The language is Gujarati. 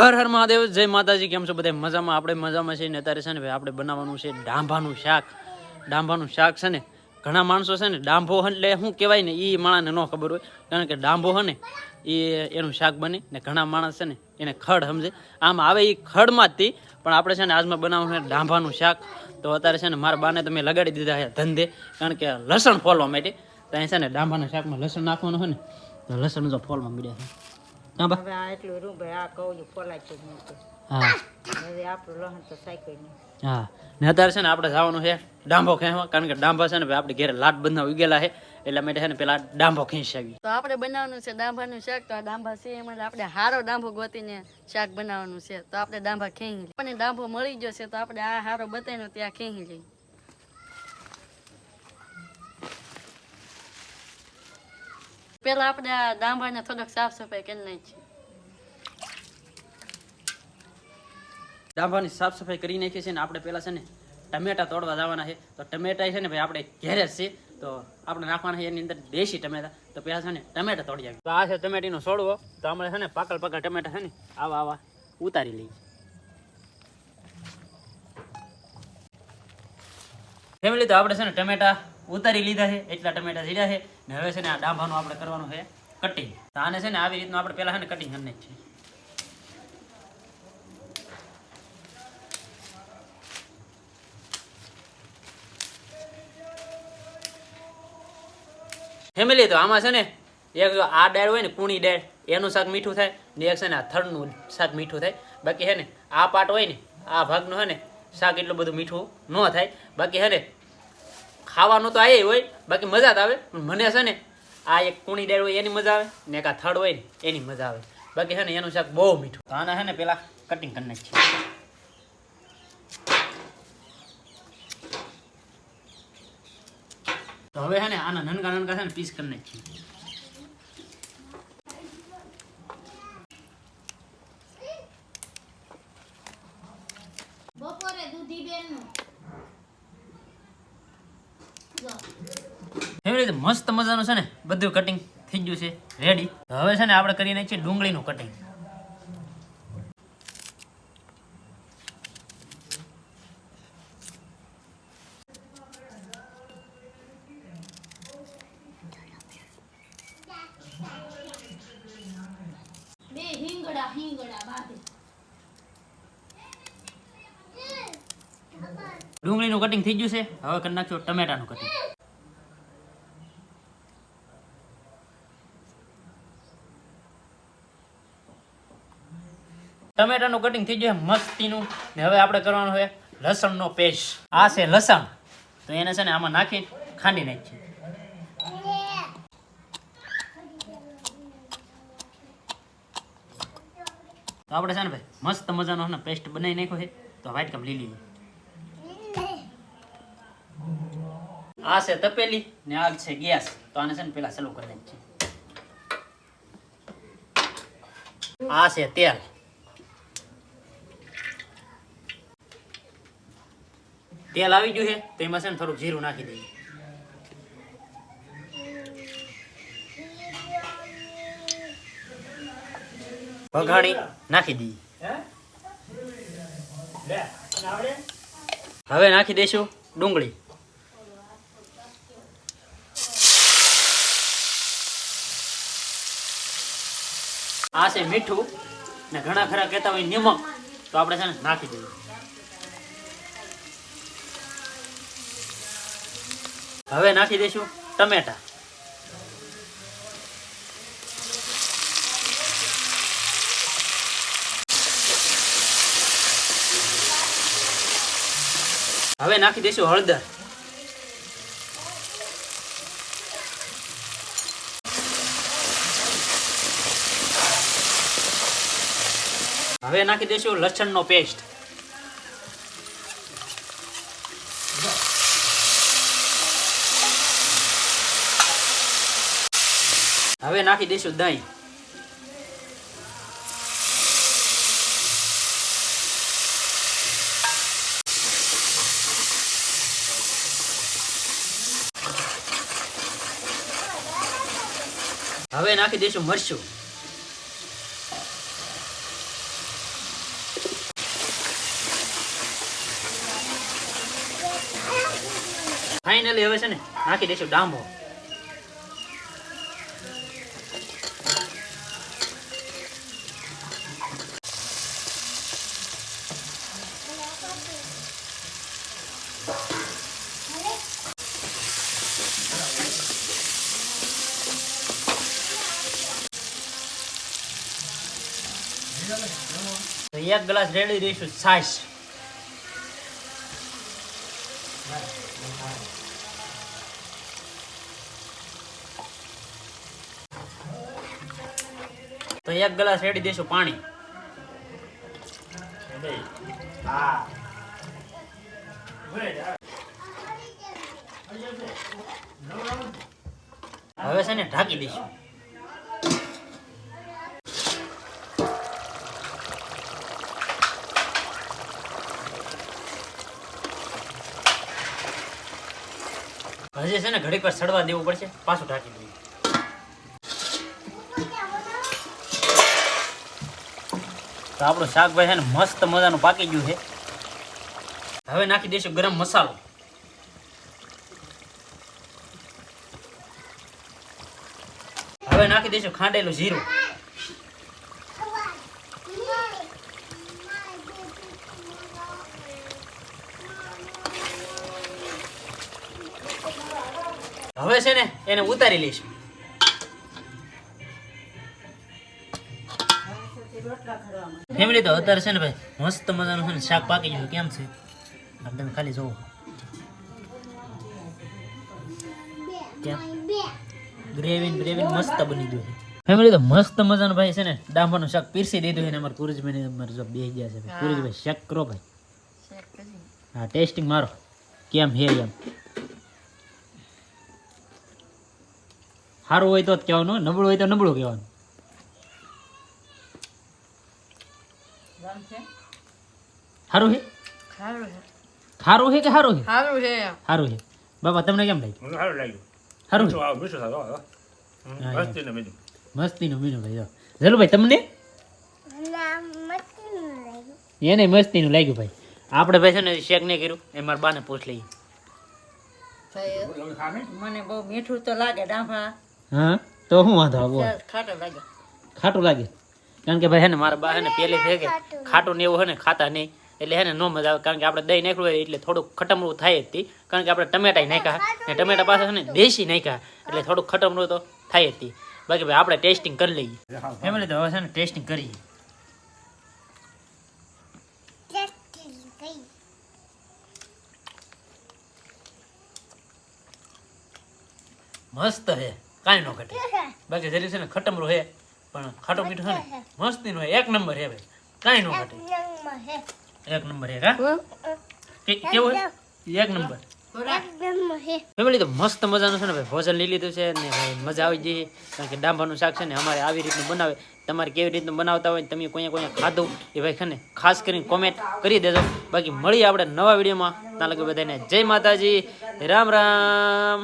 હર હર મહાદેવ, જય માતાજી. કેમ છો બધા? મજામાં? આપણે મજામાં છીએ ને અત્યારે છે ને ભાઈ આપણે બનાવવાનું છે ડાંભાનું શાક. ડાંભાનું શાક છે ને ઘણા માણસો છે ને ડાંભો એટલે શું કહેવાય ને એ માણસને ન ખબર હોય, કારણ કે ડાંભો છે ને એ એનું શાક બને ને ઘણા માણસ છે ને એને ખડ સમજે. આમ આવે એ ખડમાં જ હતી, પણ આપણે છે ને આજમાં બનાવવાનું છે ડાંભાનું શાક. તો અત્યારે છે ને મારા બાને તમે લગાડી દીધા છે ધંધે, કારણ કે લસણ ફોલવા માટે. તો અહીં છે ને ડાંભાના શાકમાં લસણ નાખવાનું છે ને તો લસણ તો ફોલવા મળ્યા છે. હવે આ એટલું રૂ ભાઈ આ કહું ફોલાય છે હા હવે આપણું લહણ તો સાયકલ નહીં. હા ને અત્યારે છે ને આપણે જવાનું છે ડાંભો ખેંચવા, કારણ કે ડાંભા છે ને ભાઈ આપણે ઘરે લાટ બંધા ઉગેલા છે, એટલા માટે છે ને પેલા ડાંભો ખેંચી આવી. તો આપણે બનાવવાનું છે ડાંભાનું શાક. તો આ ડાંભા છે એમાં આપણે હારો ડાંભો ગોતીને શાક બનાવવાનું છે. તો આપણે ડાંભા ખેંચી લઈએ. આપણને ડાંભો મળી ગયો છે તો આપણે આ હારો બતાવીને ત્યાં ખેંચી લઈએ. પેલા આપણે આ ડાંભાને થોડોક સાફ સફાઈ કરી નાખીએ. ડાંભાની સાફ સફાઈ કરી નાખી છે ને આપણે પેલા છે ને ટમેટા તોડવા જવાના છે. તો ટમેટા છે ને ભાઈ આપણે ઘેરે જ છે, તો આપણે નાખવાના છે એની અંદર દેશી ટમેટા. તો પેલા છે ને ટમેટા તોડી આવી. તો આ છે ટમેટીનો છોડવો. તો આપણે છે ને પાકલ ટમેટા છે ને આવા ઉતારી લઈએ. ફેમિલી, તો આપણે છે ને ટમેટા ઉતારી લીધા છે, એટલા ટમેટા ઝીડા છે ને હવે છે ને આ ડાંભાનું આપણે કરવાનું છે કટિંગ. તો આને છે ને આવી રીતનું આપણે પેલા છે ને કટિંગ કરી નાખીએ. ફેમિલી, તો આમાં છે ને એક આ ડાળ હોય ને કૂણી ડાળ, એનું શાક મીઠું થાય ને એક છે ને આ થડનું શાક મીઠું થાય. બાકી છે ને આ પાટ હોય ને આ ભાગનું છે ને શાક એટલું બધું મીઠું ન થાય. બાકી છે ને ખાવાનું તો આ હોય, બાકી મજા જ આવે. પણ મને છે ને આ એક કૂણી ડાળ હોય એની મજા આવે ને એક આ થડ હોય ને એની મજા આવે. બાકી છે ને એનું શાક બહુ મીઠું. તો આના છે ને પેલા કટિંગ કરી નાખીએ. તો હવે છે ને આના નનકા છે ને પીસ કરી નાખીએ. બપોરે દૂધી બેનનું એવી રીતે મસ્ત મજાનું છે ને બધું કટિંગ થઈ ગયું છે રેડી. હવે છે ને આપણે કરી નાખીએ ડુંગળીનું કટિંગ. બે હિંગડા બાંધે. ડુંગળીનું કટિંગ થઈ ગયું છે. હવે કરી નાખજો ટમેટાનું કટિંગ. ટમેટાનું કટિંગ થઈ ગયું છે મસ્તીનું. ને હવે આપણે કરવાનું છે લસણનો પેસ્ટ. આ છે લસણ, તો એને છે ને આમાં નાખી ખાંડી નાખીએ. તો આપણે છે ને ભાઈ મસ્ત મજાનો પેસ્ટ બનાવી નાખ્યો છે. તો વ્હાઈટ કપ લીલી. આ છે તપેલી ને આ છે ગેસ. તો આને છે ને પેલા ચાલુ કરી નાખીએ. આ છે તેલ. તેલ આવી ગયું છે તો એમાં છે ને થોડુંક જીરું નાખી દઈએ. વઘાણી નાખી દઈએ. હવે નાખી દઈશું ડુંગળી. આ છે મીઠું ને ઘણા ખરા કહેતા હોય નિમક, તો આપણે છે ને નાખી દઈએ. હવે નાખી દઈશું ટમેટા. હવે નાખી દઈશું હળદર. હવે નાખી દઈશું લસણનો પેસ્ટ. હવે નાખી દઈશું દહીં. હવે નાખી દઈશું મરચું. ફાઇનલી હવે છે ને નાખી દઈશું ડાંભો. તો 1 ગ્લાસ રેડી દઈશું છાશ. તો 1 ગ્લાસ રેડી દઈશું પાણી. હવે છે ને ઢાંકી દઈશું. હજી છે ને ઘડીક વાર સડવા દેવું પડશે, પાછું ઢાંકી દઈએ. તો આપણું શાકભાઈ છે ને મસ્ત મજાનું પાકી ગયું છે. હવે નાખી દઈશું ગરમ મસાલો. હવે નાખી દઈશું ખાંડેલું જીરું. હવે છે ને એને ઉતારી લઈશું. ફેમિલી તો અત્યારે છે ને ભાઈ મસ્ત મજાનું છે ને શાક પાકી ગયું. કેમ છે તમે ખાલી જોવો. ગ્રેવી મસ્ત બની ગયું છે. ફેમિલી તો મસ્ત મજાનું ભાઈ છે ને ડાંભાનું શાક પીરસી દીધું છે ને અમારે કુરજભાઈ અમારે જો બેસી ગયા છે. કુરજભાઈ શેક કરો ભાઈ. હા ટેસ્ટિંગ મારો કેમ હે એમ. સારું હોય તો જ કહેવાનું, નબળું હોય તો નબળું કહેવાનું. સારું છે ખારું છે કે સારું છે? સારું છે. બાપા તમને કેમ લાગ્યું? સારું મસ્તીનું મીનું ભાઈ. ચલો ભાઈ તમને એને મસ્તીનું લાગ્યું ભાઈ. આપણે ભાઈ છે ને શેક નહીં કર્યું એ મારા બાને પૂછ લઈએ. મને બહુ મીઠું તો લાગે ડાંભા. હા તો શું વાંધો આવો? ખાટો લાગે. ખાટું લાગે કારણ કે ભાઈ હે ને મારા બા હે ને પહેલે છે કે ખાટું ને એવું હે ને ખાતા નહીં એટલે હે ને નો મજા આવે. કારણ કે આપણે દહીં નાખ્યું હોય એટલે થોડુંક ખટમરું થાય જ તી. કારણ કે આપણે ટમેટા નાખ્યા ને ટમેટા પાસે છે ને દેશી નાખ્યા એટલે થોડુંક ખટમરું તો થાય જ તી. બાકી ભાઈ આપણે ટેસ્ટિંગ કરી લઈએ. ફેમિલી તો હવે છે ને ટેસ્ટિંગ કરીએ. મસ્ત હે કાંઈ નો ઘટે. બાકી જરી છે ને ખટમરું હે પણ ખાટું મીઠું છે ને મસ્તી નું એક નંબર હે ભાઈ. કાંઈ નો ઘટે. એક નંબર હે કા કેવું હે? એક નંબર. ફેમિલી તો મસ્ત મજાનું છે ને ભાઈ ભોજન લઈ લીધું છે ને ભાઈ મજા આવી જઈએ. કારણ કે ડાંભાનું શાક છે ને અમારે આવી રીતનું બનાવે. તમારે કેવી રીતનું બનાવતા હોય તમે કોઈ ખાધું એ ભાઈ છે ને ખાસ કરીને કોમેન્ટ કરી દેજો. બાકી મળીએ આપણે નવા વિડીયોમાં. ત્યાં લગે બધાને જય માતાજી, રામ રામ.